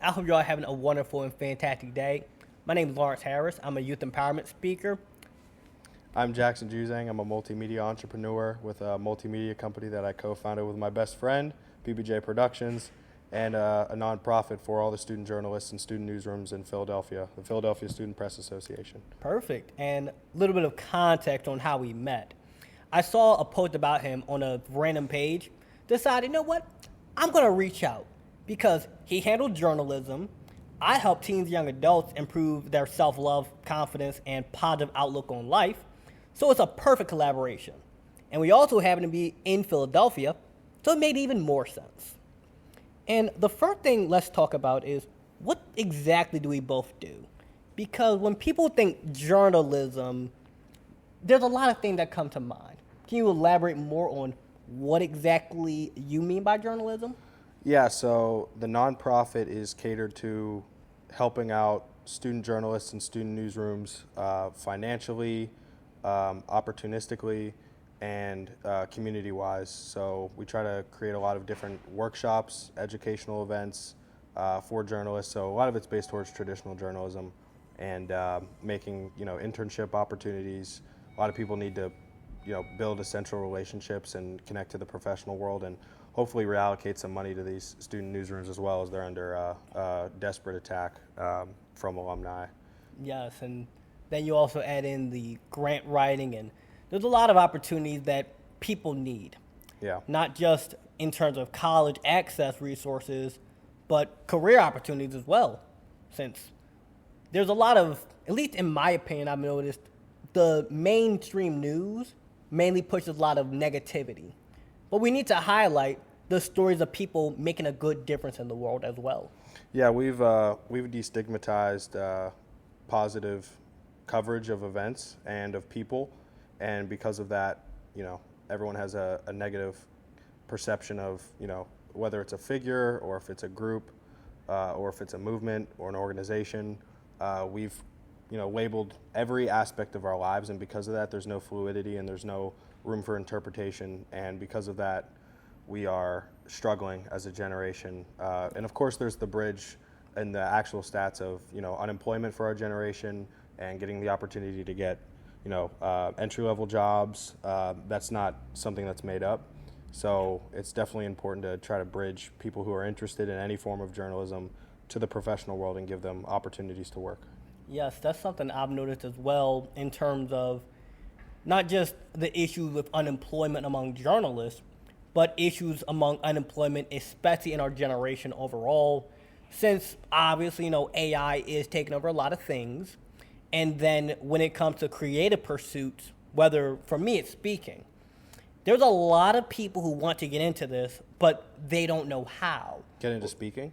I hope you all having a wonderful and fantastic day. My name is Lawrence Harris. I'm a youth empowerment speaker. I'm Jackson Juzang. I'm a multimedia entrepreneur with a multimedia company that I co-founded with my best friend, BBJ Productions, and a nonprofit for all the student journalists and student newsrooms in Philadelphia, the Philadelphia Student Press Association. Perfect. And a little bit of context on how we met. I saw a post about him on a random page. Decided, you know what? I'm going to reach out because he handled journalism. I help teens and young adults improve their self-love, confidence, and positive outlook on life. So it's a perfect collaboration. And we also happen to be in Philadelphia, so it made even more sense. And the first thing let's talk about is what exactly do we both do? Because when people think journalism, there's a lot of things that come to mind. Can you elaborate more on what exactly you mean by journalism? Yeah, so the nonprofit is catered to helping out student journalists and student newsrooms financially, opportunistically, and community-wise. So we try to create a lot of different workshops, educational events for journalists. So a lot of it's based towards traditional journalism and making internship opportunities. A lot of people need to build essential relationships and connect to the professional world, and hopefully reallocate some money to these student newsrooms as well as they're under desperate attack from alumni. Yes, and then you also add in the grant writing, and there's a lot of opportunities that people need. Yeah. Not just in terms of college access resources, but career opportunities as well. Since there's a lot of, at least in my opinion, I've noticed the mainstream news mainly pushes a lot of negativity. But we need to highlight the stories of people making a good difference in the world as well. Yeah, we've destigmatized positive coverage of events and of people, and because of that, everyone has a negative perception of whether it's a figure or if it's a group or if it's a movement or an organization. We've labeled every aspect of our lives, and because of that, there's no fluidity and there's no room for interpretation, and because of that, we are struggling as a generation. And of course, there's the bridge and the actual stats of unemployment for our generation and getting the opportunity to get entry-level jobs. That's not something that's made up. So it's definitely important to try to bridge people who are interested in any form of journalism to the professional world and give them opportunities to work. Yes, that's something I've noticed as well in terms of not just the issues with unemployment among journalists, but issues among unemployment, especially in our generation overall, since obviously, AI is taking over a lot of things. And then when it comes to creative pursuits, whether for me it's speaking, there's a lot of people who want to get into this, but they don't know how. Get into speaking?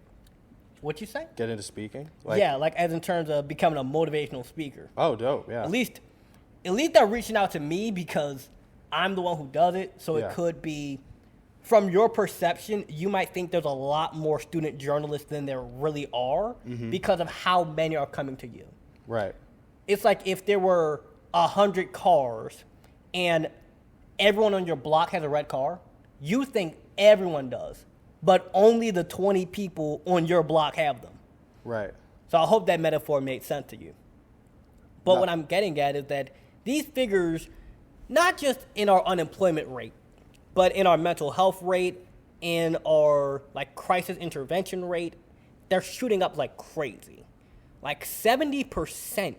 What you say? Get into speaking? Yeah, like as in terms of becoming a motivational speaker. Oh, dope, yeah. At least they're reaching out to me because I'm the one who does it. So Yeah. it could be, from your perception, you might think there's a lot more student journalists than there really are because of how many are coming to you. Right. It's like if there were 100 cars and everyone on your block has a red car, you think everyone does, but only the 20 people on your block have them. Right. So I hope that metaphor made sense to you. But No. what I'm getting at is that these figures, not just in our unemployment rate, but in our mental health rate, in our crisis intervention rate, they're shooting up like crazy. Like 70%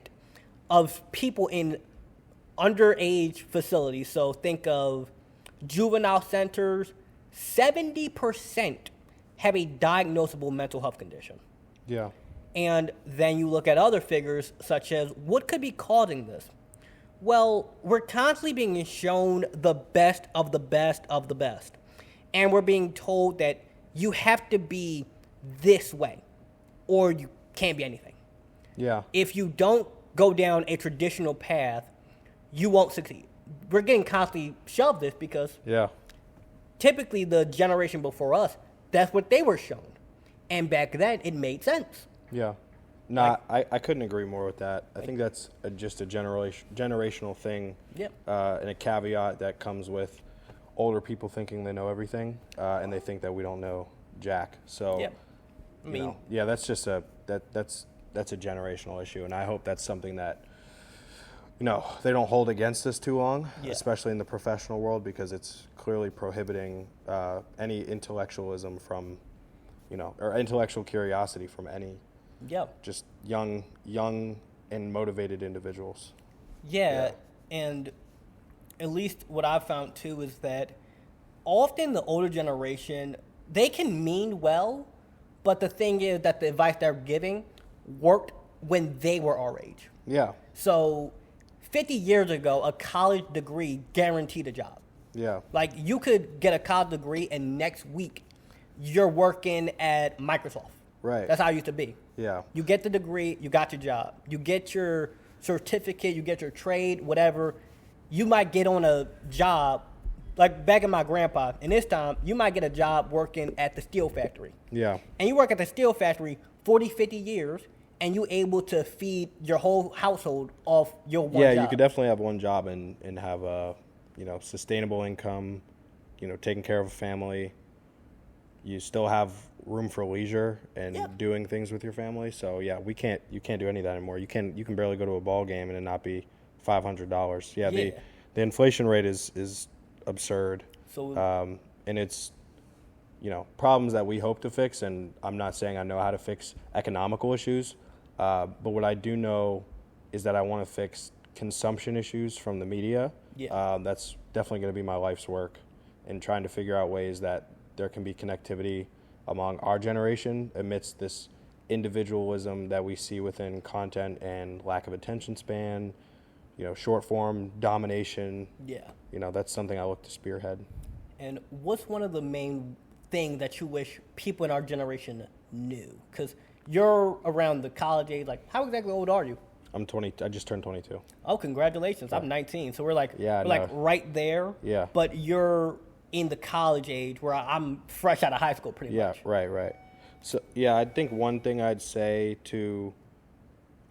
of people in underage facilities, so think of juvenile centers, 70% have a diagnosable mental health condition. Yeah. And then you look at other figures such as what could be causing this? Well, we're constantly being shown the best of the best of the best. And we're being told that you have to be this way or you can't be anything. Yeah. If you don't go down a traditional path, you won't succeed. We're getting constantly shoved this because Yeah. typically the generation before us, that's what they were shown. And back then, it made sense. Yeah. No, I couldn't agree more with that. I think that's just a generational thing. Yep. And a caveat that comes with older people thinking they know everything, and they think that we don't know jack. So Yep. I mean, yeah, that's just that's a generational issue, and I hope that's something that they don't hold against us too long, Yeah. especially in the professional world, because it's clearly prohibiting any intellectualism from, or intellectual curiosity from any yeah. just young and motivated individuals. Yeah, Yeah. and at least what I've found too is that often the older generation, they can mean well, but the thing is that the advice they're giving worked when they were our age. Yeah, So 50 years ago, a college degree guaranteed a job. yeah, Like you could get a college degree and next week you're working at Microsoft. Right. That's how it used to be. yeah, You get the degree, you got your job. You get your certificate, you get your trade, whatever. You might get on a job, like back in my grandpa, and this time you might get a job working at the steel factory. yeah, And you work at the steel factory 40, 50 years, and you're able to feed your whole household off your one yeah. job. You could definitely have one job and have a sustainable income, taking care of a family. You still have room for leisure and Yeah. doing things with your family. So yeah, you can't do any of that anymore. You can barely go to a ball game and it not be $500. Yeah, Yeah. the inflation rate is absurd. So And it's problems that we hope to fix. And I'm not saying I know how to fix economical issues, but what I do know is that I want to fix consumption issues from the media. Yeah. That's definitely going to be my life's work, in trying to figure out ways that there can be connectivity among our generation amidst this individualism that we see within content and lack of attention span, short form domination. yeah. That's something I look to spearhead. And what's one of the main things that you wish people in our generation knew? Because you're around the college age. Like, how exactly old are you? I'm 20. I just turned 22. Oh, congratulations! I'm 19, so we're like, Yeah, I we're like know. right there. Yeah. But you're in the college age, where I'm fresh out of high school, pretty Yeah, much. right. So, yeah, I think one thing I'd say to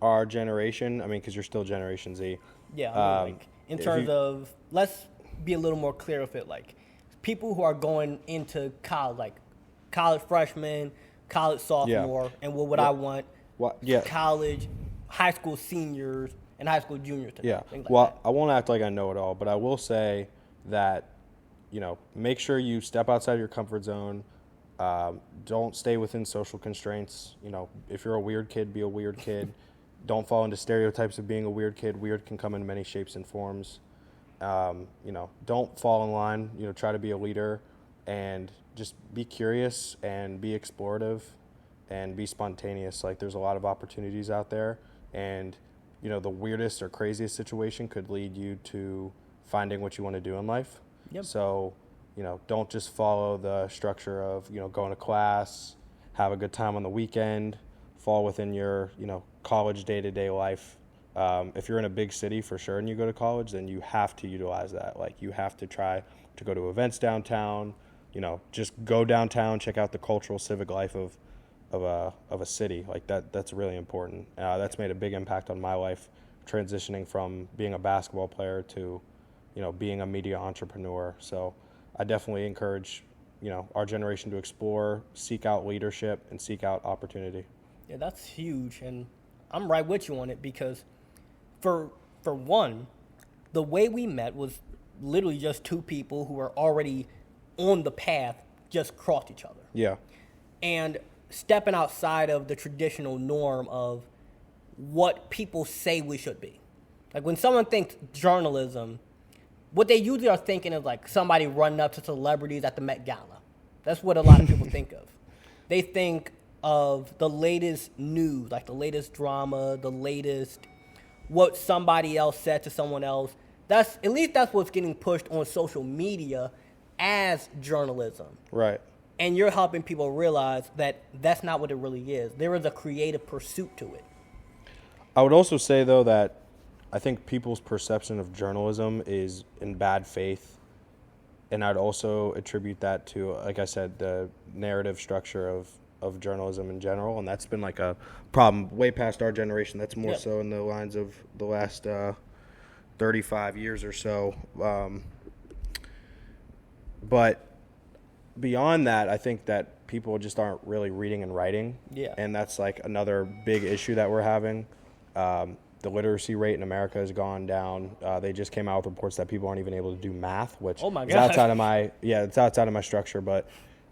our generation, I mean, because you're still Generation Z. Yeah. I mean, like, in if terms you- of, let's be a little more clear with it. Like, people who are going into college, like college freshmen, college sophomore, and what would I want? Yeah. College, high school seniors, and high school juniors. To Yeah. things like Well, that. I won't act like I know it all, but I will say that, make sure you step outside your comfort zone. Don't stay within social constraints. If you're a weird kid, be a weird kid. Don't fall into stereotypes of being a weird kid. Weird can come in many shapes and forms. Don't fall in line. Try to be a leader, and just be curious and be explorative and be spontaneous. Like, there's a lot of opportunities out there, and the weirdest or craziest situation could lead you to finding what you want to do in life. Yep. So, don't just follow the structure of, going to class, have a good time on the weekend, fall within your, college day-to-day life. If you're in a big city for sure and you go to college, then you have to utilize that. Like, you have to try to go to events downtown, just go downtown, check out the cultural civic life of a city. Like, that's really important. That's made a big impact on my life, transitioning from being a basketball player to, being a media entrepreneur. So I definitely encourage, our generation to explore, seek out leadership, and seek out opportunity. Yeah, that's huge, and I'm right with you on it because, for one, the way we met was literally just two people who were already on the path, just crossed each other, Yeah. and stepping outside of the traditional norm of what people say we should be. Like, when someone thinks journalism, what they usually are thinking is like somebody running up to celebrities at the Met Gala. That's what a lot of people think of. They think of the latest news, like the latest drama, the latest what somebody else said to someone else. That's what's getting pushed on social media as journalism. Right. And you're helping people realize that that's not what it really is. There is a creative pursuit to it. I would also say, though, that I think people's perception of journalism is in bad faith. And I'd also attribute that to, like I said, the narrative structure of journalism in general. And that's been like a problem way past our generation. That's more so in the lines of the last 35 years or so. But beyond that, I think that people just aren't really reading and writing. Yeah. And that's like another big issue that we're having. The literacy rate in America has gone down. They just came out with reports that people aren't even able to do math, which Oh my is God. outside of my it's outside of my structure. But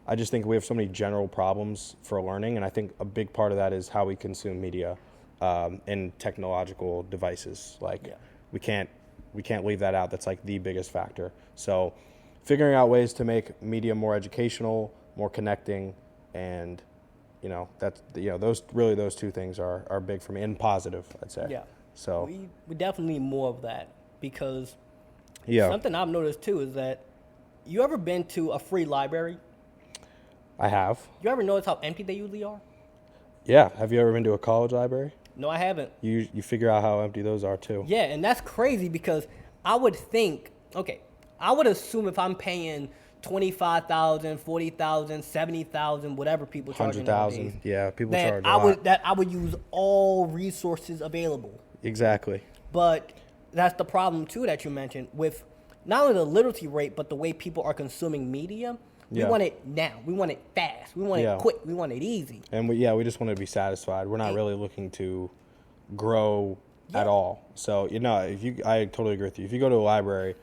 I just think we have so many general problems for learning, and I think a big part of that is how we consume media and technological devices. Like Yeah. we can't leave that out. That's like the biggest factor. So figuring out ways to make media more educational, more connecting, and those two things are big for me and positive, I'd say. Yeah. So We definitely need more of that because yeah, something I've noticed too is that you ever been to a free library? I have. You ever notice how empty they usually are? Yeah. Have you ever been to a college library? No, I haven't. You figure out how empty those are too. Yeah, and that's crazy because I would think, okay, I would assume if I'm paying 25,000, 40,000, 70,000, whatever people charge 100,000. nowadays, Yeah, people that charge a lot. I would use all resources available. Exactly. But that's the problem too that you mentioned with not only the literacy rate, but the way people are consuming media. We Yeah. want it now. We want it fast. We want Yeah. it quick. We want it easy. And we just want to be satisfied. We're not really looking to grow at all. So, I totally agree with you. If you go to a library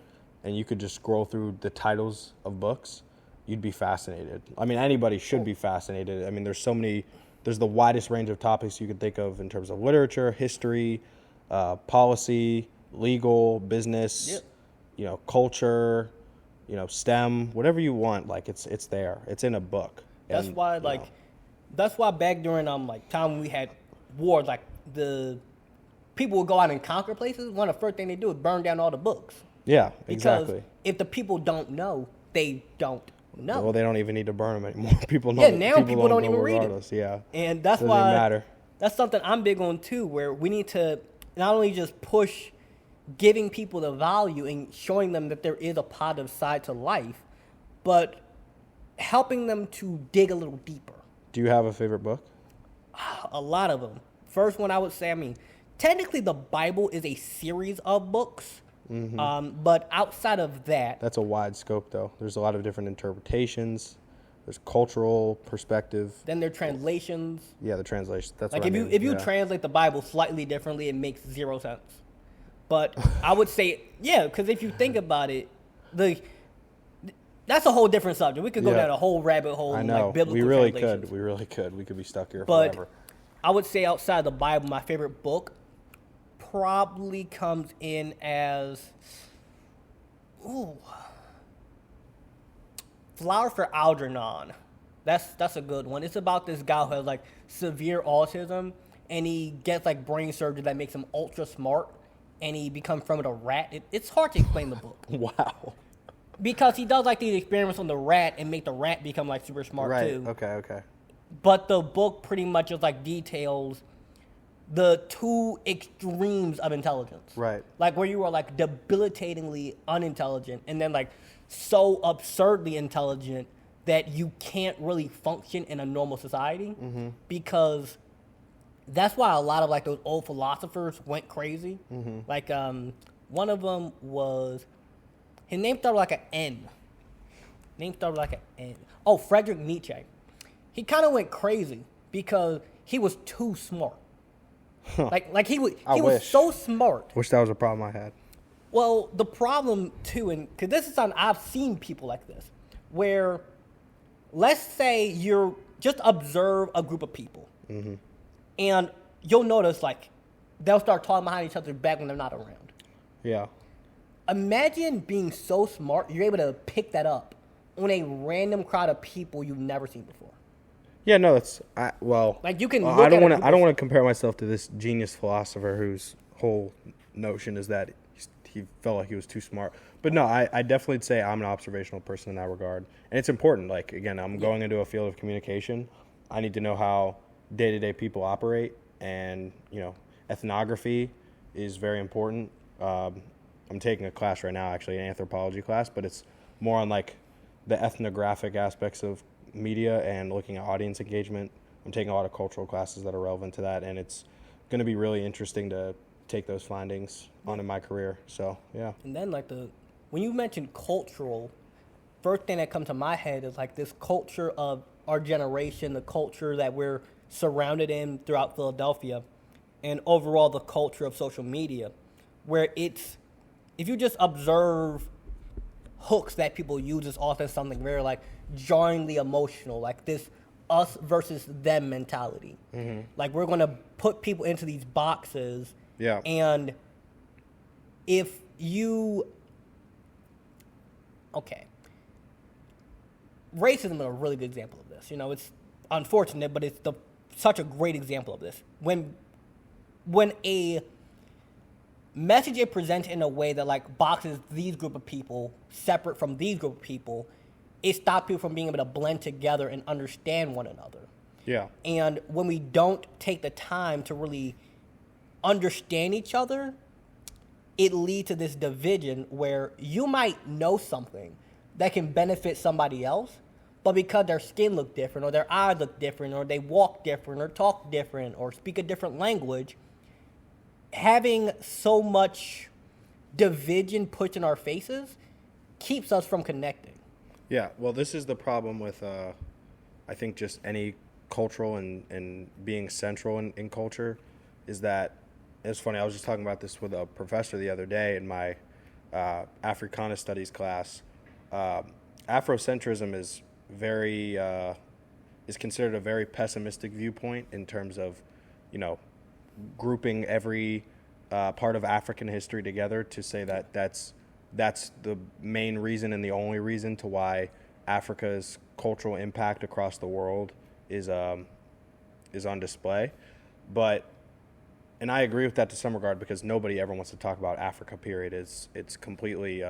and you could just scroll through the titles of books, you'd be fascinated. I mean, anybody should be fascinated. I mean, there's the widest range of topics you could think of in terms of literature, history, policy, legal, business, culture, STEM, whatever you want. Like it's there. It's in a book. That's And, why, that's why back during time when we had wars, the people would go out and conquer places. One of the first thing they do is burn down all the books. Yeah, Because exactly. if the people don't know, they don't know. Well, they don't even need to burn them anymore. People know. Yeah, now people don't know even read it. regardless. Yeah, And that's doesn't why matter. that's something I'm big on too, where we need to not only just push giving people the value and showing them that there is a positive side to life, but helping them to dig a little deeper. Do you have a favorite book? A lot of them. First one I would say, technically the Bible is a series of books, but outside of that, That's a wide scope, though. There's a lot of different interpretations. There's cultural perspective. then there are translations. Yeah, the translation. That's Like what I mean. if you Yeah. translate the Bible slightly differently, it makes zero sense. But I would say, yeah, because if you think about it, that's a whole different subject. We could go Yeah. down a whole rabbit hole. I in, know. biblical We really translations. could. We really could. We could be stuck here But forever. I would say outside the Bible, my favorite book probably comes in as Flower for Algernon. That's a good one. It's about this guy who has severe autism, and he gets brain surgery that makes him ultra smart, and he becomes friends with a rat. It's hard to explain the book Wow. because he does these experiments on the rat and make the rat become super smart Right. too. Okay. But the book pretty much just details the two extremes of intelligence. Right. Where you are debilitatingly unintelligent and then so absurdly intelligent that you can't really function in a normal society because that's why a lot of those old philosophers went crazy. One of them was, his name started with an N. Oh, Friedrich Nietzsche. He kind of went crazy because he was too smart. He was wish. so smart. Wish that was a problem I had. Well, the problem too, and because this is something I've seen people like this, where let's say you're just observe a group of people, and you'll notice they'll start talking behind each other's back when they're not around. Yeah. Imagine being so smart you're able to pick that up on a random crowd of people you've never seen before. Yeah, no, you can. Look I at don't a want group to. I don't want to compare myself to this genius philosopher whose whole notion is that he felt like he was too smart. But no, I definitely say I'm an observational person in that regard, and it's important. Again, I'm going into a field of communication. I need to know how day-to-day people operate, and ethnography is very important. I'm taking a class right now, actually, an anthropology class, but it's more on the ethnographic aspects of media and looking at audience engagement. I'm taking a lot of cultural classes that are relevant to that, and it's going to be really interesting to take those findings on in my career. So, yeah. And then when you mention cultural, first thing that comes to my head is this culture of our generation, the culture that we're surrounded in throughout Philadelphia, and overall the culture of social media, where it's, if you just observe hooks that people use, is often something very like jarringly emotional, like this us versus them mentality. Like we're gonna put people into these boxes, Yeah. and if you, okay, racism is a really good example of this. You know, it's unfortunate, but it's such a great example of this. When a message is presented in a way that like boxes these group of people separate from these group of people, it stops people from being able to blend together and understand one another. Yeah. And when we don't take the time to really understand each other, it leads to this division where you might know something that can benefit somebody else, but because their skin look different, or their eyes look different, or they walk different, or talk different, or speak a different language, having so much division put in our faces keeps us from connecting. Yeah, well, this is the problem with, I think, just any cultural and being central in culture, is that, it's funny, I was just talking about this with a professor the other day in my Africana Studies class. Afrocentrism is is considered a very pessimistic viewpoint in terms of, you know, grouping every part of African history together to say that that's the main reason and the only reason to why Africa's cultural impact across the world is on display. And I agree with that to some regard, because nobody ever wants to talk about Africa, period. It's completely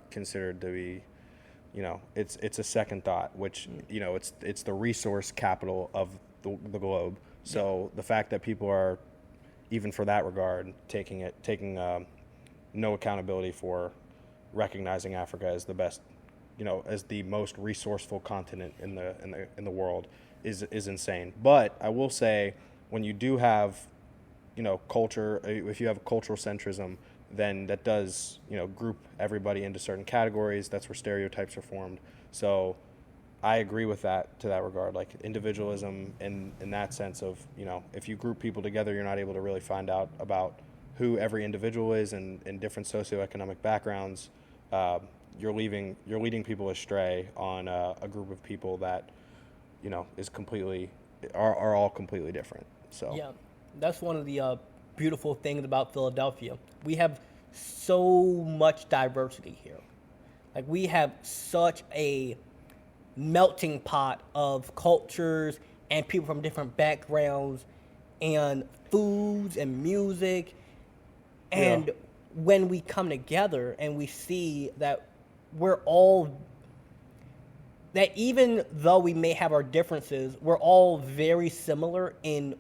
considered to be, you know, it's a second thought, which, you know, it's the resource capital of the globe. So the fact that people are, even for that regard, taking no accountability for recognizing Africa as the best, you know, as the most resourceful continent in the world is insane. But I will say, when you do have, you know, culture, if you have cultural centrism, then that does, you know, group everybody into certain categories. That's where stereotypes are formed. So I agree with that to that regard, like individualism in that sense of, you know, if you group people together, you're not able to really find out about who every individual is and in different socioeconomic backgrounds. You're leading people astray on a group of people that, you know, are all completely different. So Yeah, that's one of the beautiful things about Philadelphia. We have so much diversity here. Like, we have such a melting pot of cultures and people from different backgrounds and foods and music. And Yeah. when we come together and we see that we're all, that even though we may have our differences, we're all very similar in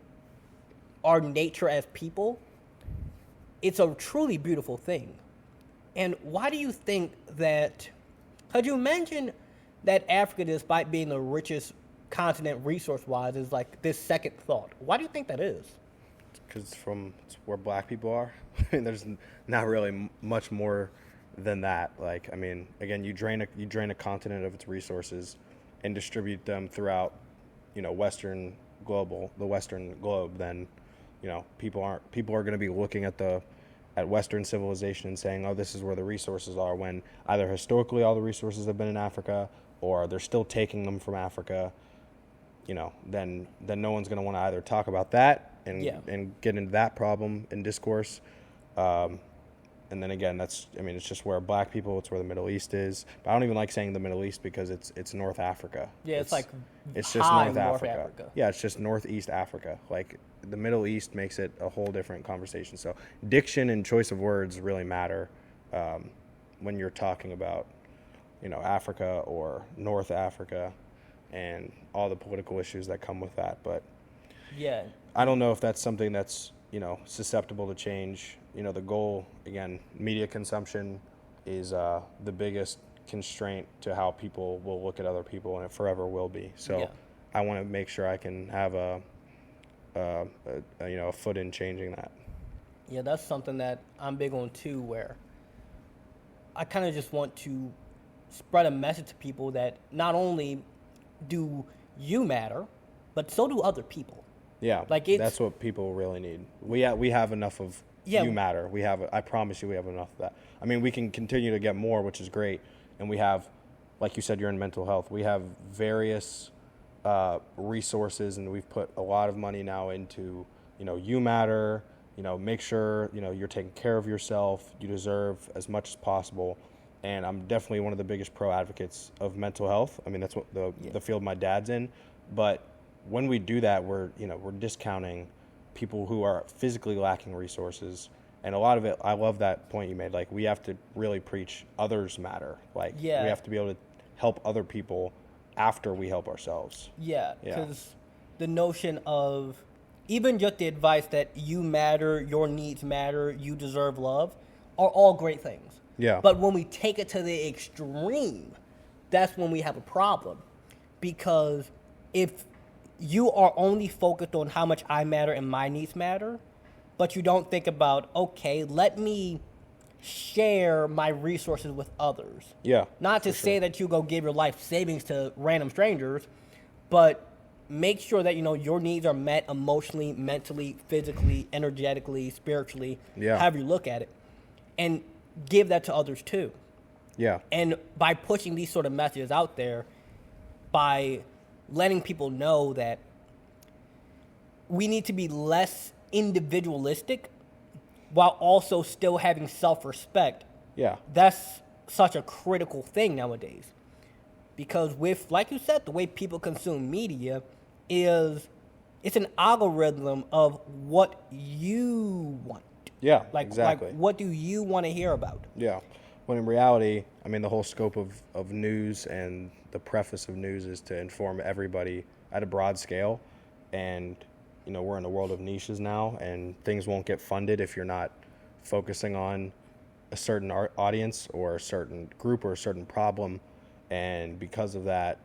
our nature as people, it's a truly beautiful thing. And why do you think that, because you mentioned that Africa, despite being the richest continent resource-wise, is like this second thought. Why do you think that is? because it's where black people are. I mean, there's not really much more than that. Like, I mean, again, you drain a continent of its resources and distribute them throughout, you know, the Western globe. Then, you know, people are going to be looking at Western civilization and saying, oh, this is where the resources are, when either historically all the resources have been in Africa, or they're still taking them from Africa. You know, then no one's going to want to either talk about that and get into that problem in discourse. And then again, it's just where black people, it's where the Middle East is. But I don't even like saying the Middle East, because it's North Africa. Yeah, it's like it's just high North Africa. Africa. Yeah, it's just Northeast Africa. Like, the Middle East makes it a whole different conversation. So diction and choice of words really matter when you're talking about, you know, Africa or North Africa and all the political issues that come with that. But Yeah. I don't know if that's something that's, you know, susceptible to change. You know, the goal, again, media consumption is the biggest constraint to how people will look at other people, and it forever will be. So Yeah. I want to make sure I can have a foot in changing that. Yeah, that's something that I'm big on too, where I kind of just want to spread a message to people that not only do you matter, but so do other people. Yeah, Like, it's- that's what people really need. We have enough of Yeah. you matter. I promise you, we have enough of that. I mean, we can continue to get more, which is great. And we have, like you said, you're in mental health. We have various resources, and we've put a lot of money now into, you matter. Make sure you're taking care of yourself. You deserve as much as possible. And I'm definitely one of the biggest pro advocates of mental health. I mean, that's what the field my dad's in. But when we do that, we're discounting people who are physically lacking resources. And a lot of it, I love that point you made. Like, we have to really preach others matter. Like, Yeah. we have to be able to help other people after we help ourselves. Yeah, Yeah. because the notion of even just the advice that you matter, your needs matter, you deserve love, are all great things. Yeah. But when we take it to the extreme, that's when we have a problem. Because if you are only focused on how much I matter and my needs matter, but you don't think about, okay, let me share my resources with others. Yeah. Not to for say sure. that you go give your life savings to random strangers, but make sure that your needs are met emotionally, mentally, physically, energetically, spiritually, Yeah. however you look at it, and give that to others too. Yeah. And by pushing these sort of messages out there, by letting people know that we need to be less individualistic while also still having self-respect, Yeah. that's such a critical thing nowadays. Because with, like you said, the way people consume media it's an algorithm of what you want. Yeah. Like, exactly. like what do you want to hear about? Yeah. When in reality, I mean, the whole scope of news and the preface of news is to inform everybody at a broad scale. And, we're in a world of niches now, and things won't get funded if you're not focusing on a certain audience or a certain group or a certain problem. And because of that,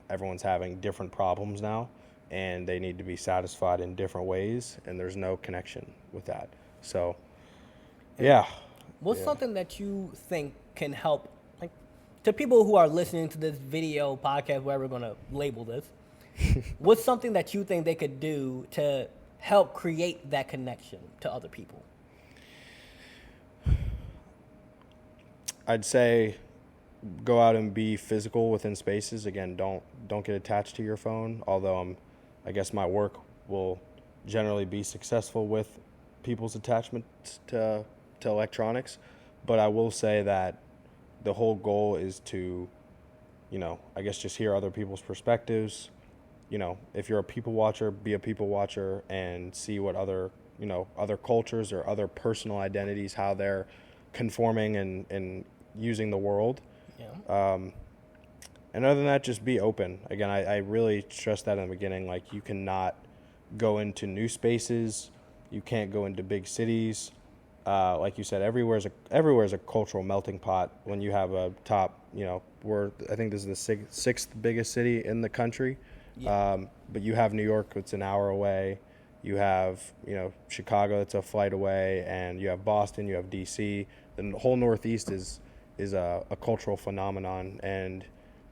everyone's having different problems now, and they need to be satisfied in different ways, and there's no connection with that. So, yeah. What's Yeah. something that you think can help, like, to people who are listening to this video, podcast, whatever we're going to label this, what's something that you think they could do to help create that connection to other people? I'd say go out and be physical within spaces. Again, don't get attached to your phone, although I guess my work will generally be successful with people's attachment to electronics. But I will say that the whole goal is to, I guess just hear other people's perspectives. If you're a people watcher, be a people watcher and see what other cultures or other personal identities, how they're conforming and using the world. Yeah. And other than that, just be open. Again, I really stressed that in the beginning. Like, you cannot go into new spaces. You can't go into big cities. Like you said, everywhere's a cultural melting pot. When you have a top, I think this is the sixth biggest city in the country. Yeah. But you have New York, it's an hour away. You have, Chicago, that's a flight away, and you have Boston, you have DC. The whole Northeast is a cultural phenomenon, and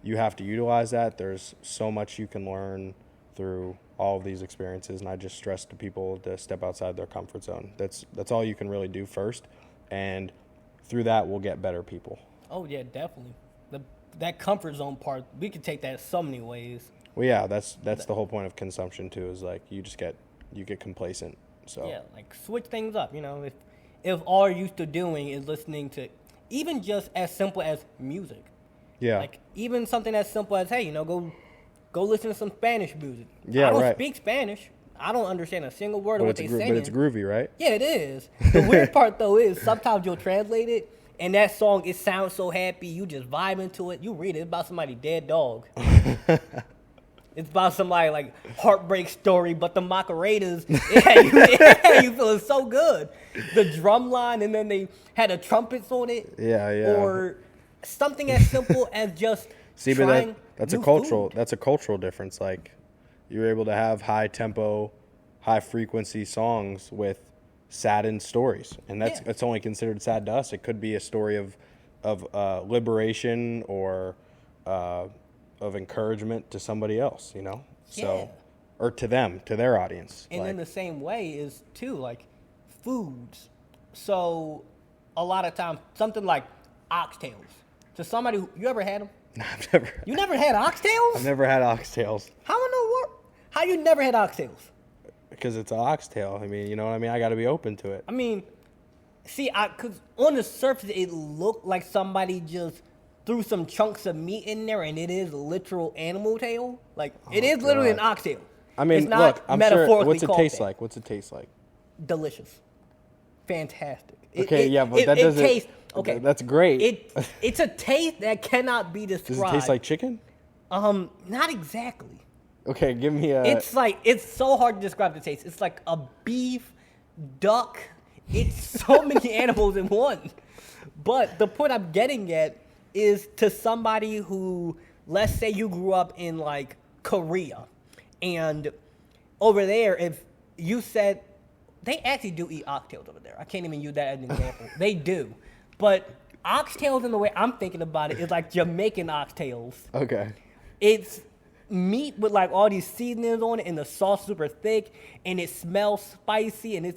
you have to utilize that. There's so much you can learn through all of these experiences, and I just stress to people to step outside their comfort zone. That's all you can really do first, and through that we'll get better people. Oh, yeah, definitely. That comfort zone part, we could take that so many ways. Well, yeah, that's the whole point of consumption too. Is like you get complacent. So Yeah, like switch things up. If all you're used to doing is listening to even just as simple as music, yeah, like even something as simple as, hey, go listen to some Spanish music. Yeah, I don't right. speak Spanish. I don't understand a single word but of what it's they're saying. but it's groovy, right? Yeah, it is. The weird part though is sometimes you'll translate it, and that song, it sounds so happy, you just vibe into it. You read it, it's about somebody's dead dog. It's about somebody like heartbreak story, but the Macarenas, it had you feeling so good. The drum line, and then they had the trumpets on it. Yeah, yeah. Or something as simple as just See, but trying that's a new cultural food. that's a cultural difference. Like, you're able to have high tempo, high frequency songs with saddened stories, and Yeah. it's only considered sad to us. It could be a story of liberation or of encouragement to somebody else, you know? Yeah. So, or to them, to their audience. And in the same way is too like foods. So a lot of times something like oxtails. To somebody who, you ever had them? I've never, You never had oxtails? I've never had oxtails How in the world? How you never had oxtails? because it's an oxtail. I mean, you know what I mean? I got to be open to it. I mean, see, because on the surface it looked like somebody just threw some chunks of meat in there, and it is literal animal tail. Like it is literally an God. oxtail. I mean, it's not look, I'm sure. metaphorically What's it called taste that. like? What's it taste like? Delicious, fantastic. Okay, yeah, but that doesn't. Tastes, okay, That's great. It's a taste that cannot be described. Does it taste like chicken? Not exactly. Okay, give me a. It's like it's so hard to describe the taste. It's like a beef, duck. It's so many animals in one. But the point I'm getting at is to somebody who, let's say you grew up in like Korea, and over there, if you said they actually do eat oxtails over there. I can't even use that as an example. They do, but oxtails in the way I'm thinking about it is like Jamaican oxtails. Okay. It's meat with like all these seasonings on it, and the sauce super thick, and it smells spicy, and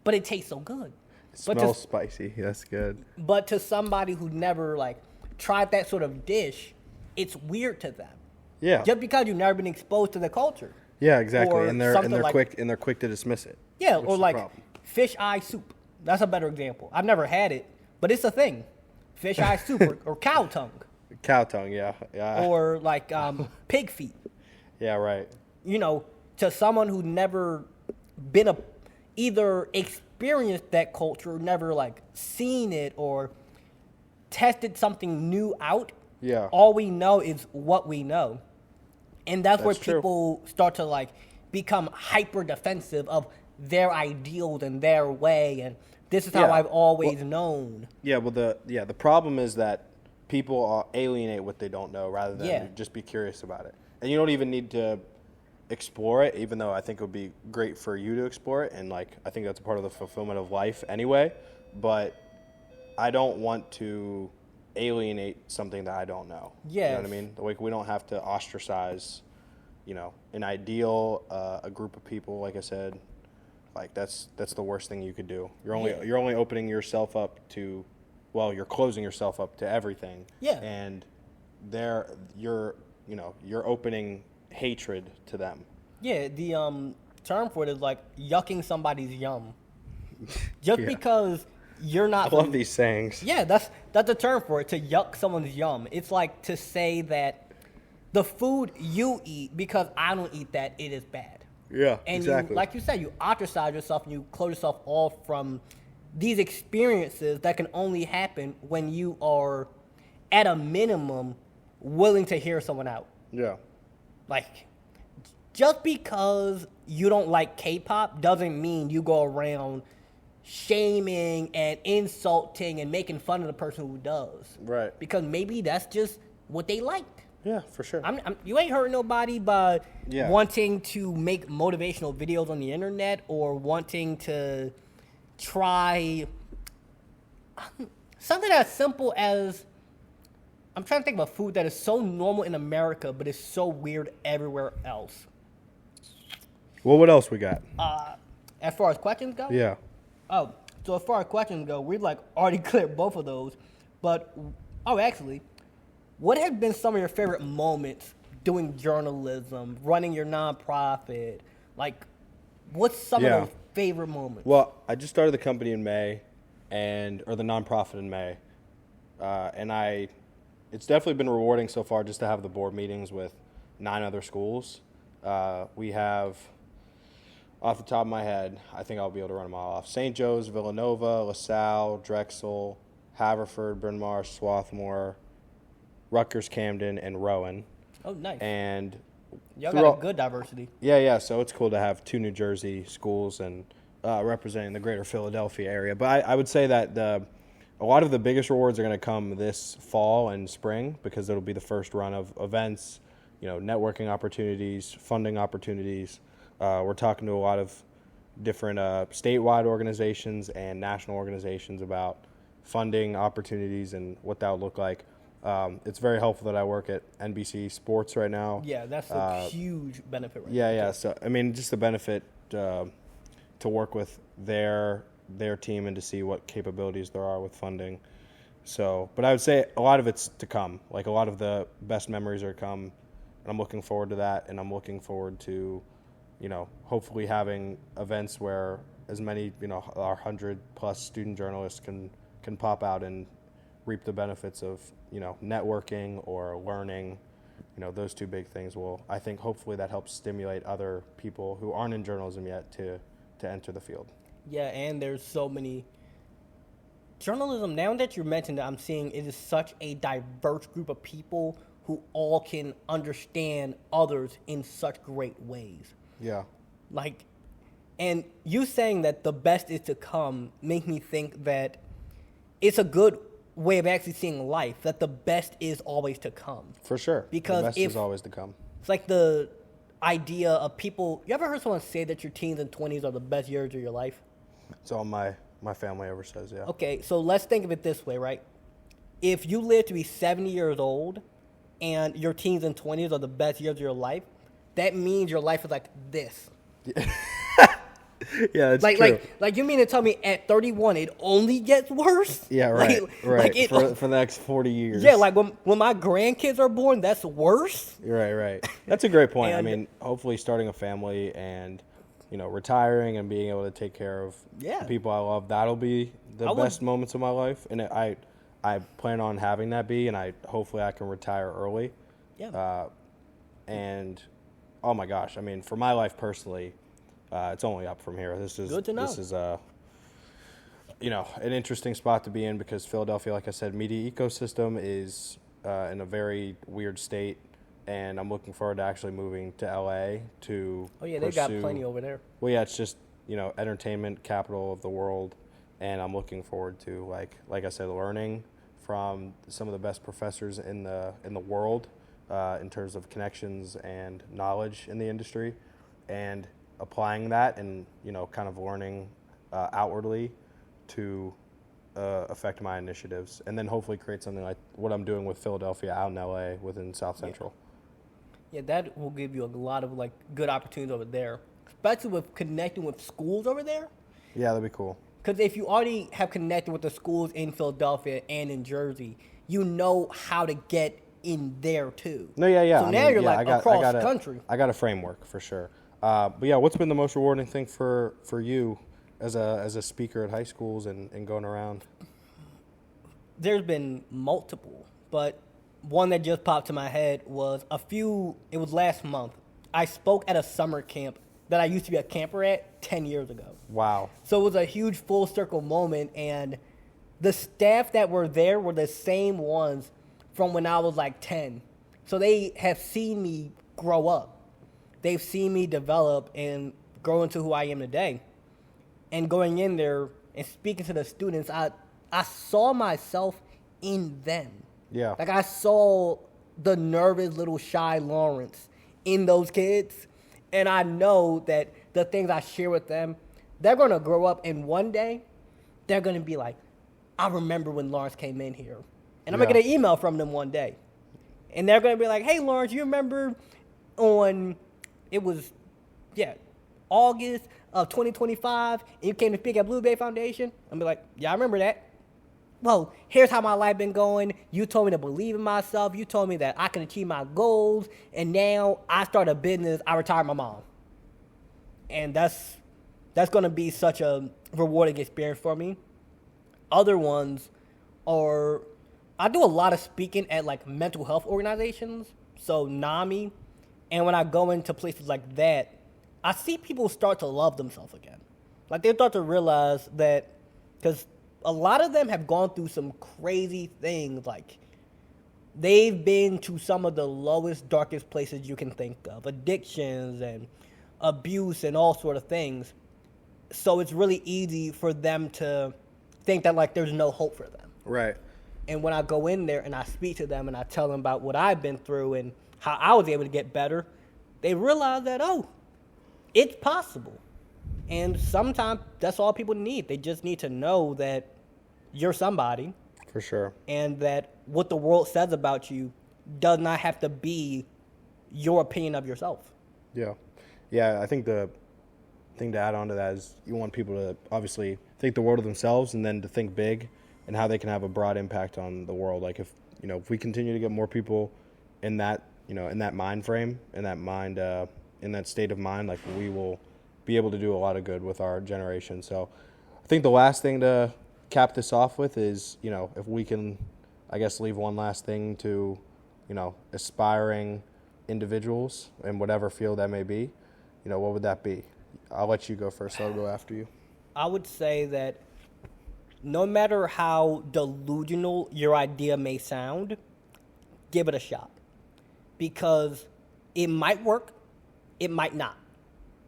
but it tastes so good. It But smells to, spicy. That's good. but to somebody who never like tried that sort of dish, it's weird to them. Yeah. Just because you've never been exposed to the culture. Yeah, exactly. or And they're something like- quick to dismiss it. Yeah, which or is the like problem. fish eye soup. That's a better example. I've never had it, but it's a thing. Fish eye soup or cow tongue, Cow tongue. Yeah. Yeah. or like pig feet. yeah. Right. You know, to someone who never been either experienced that culture, or never like seen it or tested something new out. Yeah. All we know is what we know. And that's where That's true. people start to like become hyper defensive of their ideals and their way, and this is how Yeah. I've always known. Yeah. Well, the problem is that people alienate what they don't know rather than Yeah. just be curious about it. And you don't even need to explore it, even though I think it would be great for you to explore it, and like I think that's a part of the fulfillment of life anyway. But I don't want to alienate something that I don't know. You know what I Yes. mean? Like we don't have to ostracize, you know, an ideal, a group of people. Like I said, like that's the worst thing you could do. You're only opening yourself up to, well, you're closing yourself up to everything. Yeah. And you're opening hatred to them. Yeah, the term for it is like yucking somebody's yum. Just Yeah. because you're not. I love these sayings. Yeah, that's the term for it, to yuck someone's yum. It's like to say that the food you eat, because I don't eat that, it is bad. Yeah, And exactly. you, like you said, you ostracize yourself and you close yourself off from these experiences that can only happen when you are, at a minimum, willing to hear someone out. Yeah. Like, just because you don't like K-pop doesn't mean you go around shaming and insulting and making fun of the person who does. Right. Because maybe that's just what they like. Yeah, for sure. You ain't hurting nobody by Yeah. wanting to make motivational videos on the internet or wanting to try something as simple as, I'm trying to think of a food that is so normal in America but is so weird everywhere else. Well, what else we got? As far as questions go? Yeah. Oh, so as far as questions go, we've like already cleared both of those. But, actually, what have been some of your favorite moments doing journalism, running your nonprofit? Like, what's some Yeah. of those favorite moments? Well, I just started the company in May, or the nonprofit in May, it's definitely been rewarding so far just to have the board meetings with 9 other schools. We have, off the top of my head, I think I'll be able to run them all off: St. Joe's, Villanova, LaSalle, Drexel, Haverford, Bryn Mawr, Swarthmore, Rutgers, Camden, and Rowan. Oh, nice. And Y'all throughout- got a good diversity. Yeah. So it's cool to have 2 New Jersey schools and representing the greater Philadelphia area. But I would say that a lot of the biggest rewards are going to come this fall and spring, because it'll be the first run of events, networking opportunities, funding opportunities. We're talking to a lot of different statewide organizations and national organizations about funding opportunities and what that would look like. It's very helpful that I work at NBC Sports right now. Yeah, that's a huge benefit right Yeah, there. yeah. So I mean, just the benefit to work with their team and to see what capabilities there are with funding. So, but I would say a lot of it's to come. Like a lot of the best memories are to come, and I'm looking forward to that. And I'm looking forward to, hopefully having events where as many, our 100+ student journalists can pop out and reap the benefits of, networking or learning. Those two big things will, I think, hopefully that helps stimulate other people who aren't in journalism yet to enter the field. Yeah, and there's so many. Journalism, now that you mentioned it, I'm seeing it is such a diverse group of people who all can understand others in such great ways. Yeah. Like, and you saying that the best is to come make me think that it's a good way of actually seeing life, that the best is always to come. For sure. Because the best is always to come. It's like the idea of people. You ever heard someone say that your teens and 20s are the best years of your life? It's all my family ever says, yeah. Okay, so let's think of it this way, right? If you live to be 70 years old and your teens and 20s are the best years of your life, that means your life is like this. Yeah, it's Like, true. like you mean to tell me at 31 it only gets worse? Yeah, right, right. Like For the next 40 years. yeah, like when my grandkids are born, that's worse. Right. That's a great point. I And- mean, hopefully starting a family and, retiring and being able to take care of Yeah. the people I love, that'll be the I would- best moments of my life. And I plan on having that be, and hopefully I can retire early. Yeah. And, oh my gosh, I mean, for my life personally, it's only up from here. This is Good to know. This is an interesting spot to be in because Philadelphia, like I said, media ecosystem is in a very weird state, and I'm looking forward to actually moving to LA to. Oh yeah, they got pursue- plenty over there. Well, yeah, it's just entertainment capital of the world, and I'm looking forward to like I said, learning from some of the best professors in the world in terms of connections and knowledge in the industry, and applying that and kind of learning outwardly to affect my initiatives, and then hopefully create something like what I'm doing with Philadelphia out in LA within South Central. Yeah, that will give you a lot of like good opportunities over there, especially with connecting with schools over there. Yeah, that'd be cool. Because if you already have connected with the schools in Philadelphia and in Jersey, you know how to get in there too. No, yeah. So I now mean, you're yeah, like across the country. I got a framework for sure. But yeah, what's been the most rewarding thing for you as a speaker at high schools and going around? There's been multiple, but one that just popped to my head was it was last month. I spoke at a summer camp that I used to be a camper at 10 years ago. Wow. So it was a huge full circle moment, and the staff that were there were the same ones from when I was like 10. So they have seen me grow up. They've seen me develop and grow into who I am today. And going in there and speaking to the students, I saw myself in them. Yeah. Like I saw the nervous little shy Lawrence in those kids. And I know that the things I share with them, they're going to grow up and one day they're going to be like, I remember when Lawrence came in here. And I'm going to Yeah. get an email from them one day. And they're going to be like, hey, Lawrence, you remember on, August of 2025, and you came to speak at Blue Bay Foundation? I'll be like, yeah, I remember that. Well, here's how my life been going. You told me to believe in myself. You told me that I can achieve my goals. And now I start a business. I retired my mom. And that's going to be such a rewarding experience for me. Other ones are, I do a lot of speaking at like mental health organizations. So NAMI. And when I go into places like that, I see people start to love themselves again. Like they start to realize that, because a lot of them have gone through some crazy things. Like they've been to some of the lowest, darkest places you can think of, addictions and abuse and all sort of things. So it's really easy for them to think that like there's no hope for them. Right. And when I go in there and I speak to them and I tell them about what I've been through and how I was able to get better, they realize that, oh, it's possible. And sometimes that's all people need. They just need to know that you're somebody For sure. and that what the world says about you does not have to be your opinion of yourself. Yeah. Yeah, I think the thing to add on to that is you want people to obviously think the world of themselves and then to think big and how they can have a broad impact on the world. Like if we continue to get more people in that, in that mind frame, in that state of mind, like we will be able to do a lot of good with our generation. So I think the last thing to cap this off with is, if we can, I guess, leave one last thing to, aspiring individuals in whatever field that may be, what would that be? I'll let you go first. I'll go after you. I would say that no matter how delusional your idea may sound, give it a shot. Because it might work, it might not.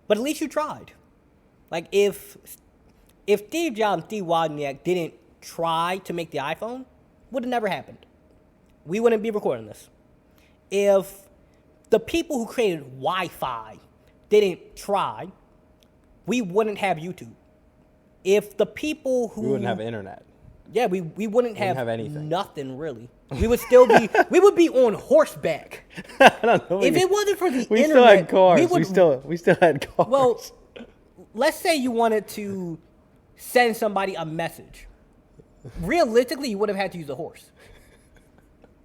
But at least you tried. Like if Steve Jobs and Steve Wozniak didn't try to make the iPhone, would have never happened. We wouldn't be recording this. If the people who created Wi-Fi didn't try, we wouldn't have YouTube. If the people who... We wouldn't have internet. Yeah, we wouldn't have anything. Nothing, really. We would still be... we would be on horseback. I don't know. If it wasn't for the we internet... still had cars. We still had cars. Well, let's say you wanted to send somebody a message. Realistically, you would have had to use a horse.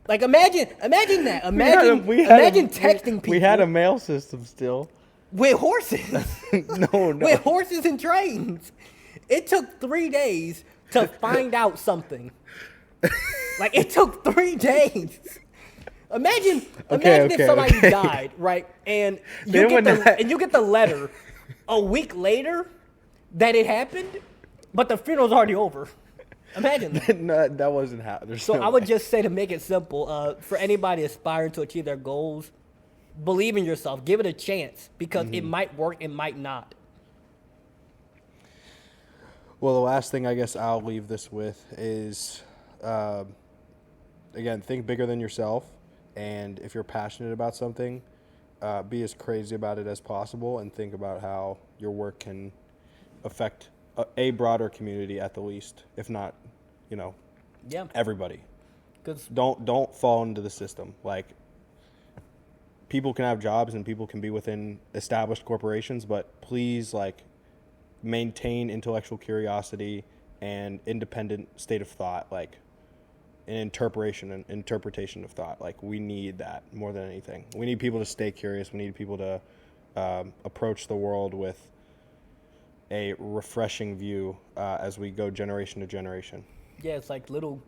Like, imagine that. Imagine texting people. We had a mail system still. With horses. No. With horses and trains. It took 3 days to find out something. Like, it took 3 days. Imagine if somebody died, right? And you get the letter a week later that it happened, but the funeral's already over. Imagine that. No, that wasn't happening. So I would just say, to make it simple, for anybody aspiring to achieve their goals, believe in yourself. Give it a chance, because it might work, it might not. Well, the last thing I guess I'll leave this with is, again, think bigger than yourself. And if you're passionate about something, be as crazy about it as possible, and think about how your work can affect a broader community at the least, if not, everybody. 'Cause Don't fall into the system. Like, people can have jobs and people can be within established corporations, but please, like, maintain intellectual curiosity and independent state of thought, like an interpretation of thought. Like, we need that more than anything. We need people to stay curious. We need people to approach the world with a refreshing view as we go generation to generation. Yeah, it's like little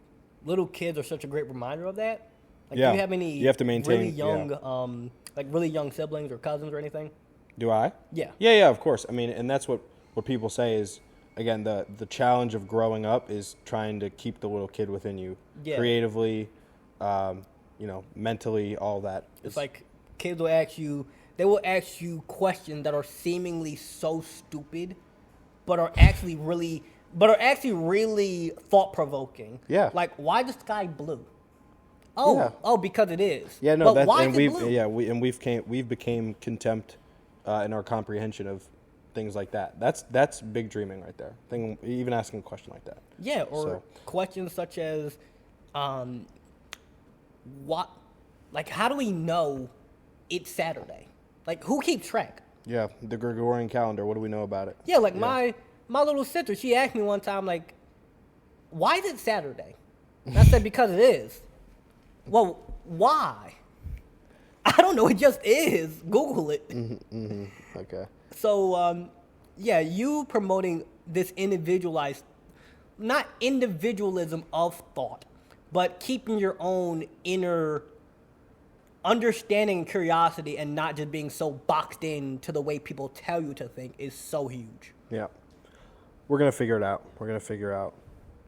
kids are such a great reminder of that. Like, Yeah. do you have any You have to maintain- really young, really young siblings or cousins or anything? Do I? Yeah. Yeah, of course. I mean, and that's what people say is, again, the challenge of growing up is trying to keep the little kid within you. Yeah. Creatively, mentally, all that. It's like kids will ask you questions that are seemingly so stupid, but are actually really thought provoking. Yeah. Like, why is the sky blue? Yeah. Oh, because it is. Yeah, no, but why and is it blue? we've became contempt in our comprehension of things like that. That's big dreaming right there. Even asking a question like that. Yeah, or questions such as, what, like, how do we know it's Saturday? Like, who keeps track? Yeah, the Gregorian calendar. What do we know about it? Yeah, like my little sister, she asked me one time, like, why is it Saturday? And I said, because it is. Well, why? I don't know. It just is. Google it. Okay. So, you promoting this individualized, not individualism of thought, but keeping your own inner understanding and curiosity, and not just being so boxed in to the way people tell you to think, is so huge. Yeah. We're going to figure it out.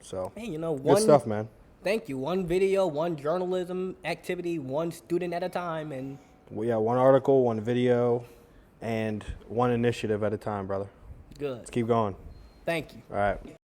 So, Hey, good stuff, man. Thank you. One video, one journalism activity, one student at a time, and One article, one video, and one initiative at a time, brother. good. Let's keep going. Thank you. All right.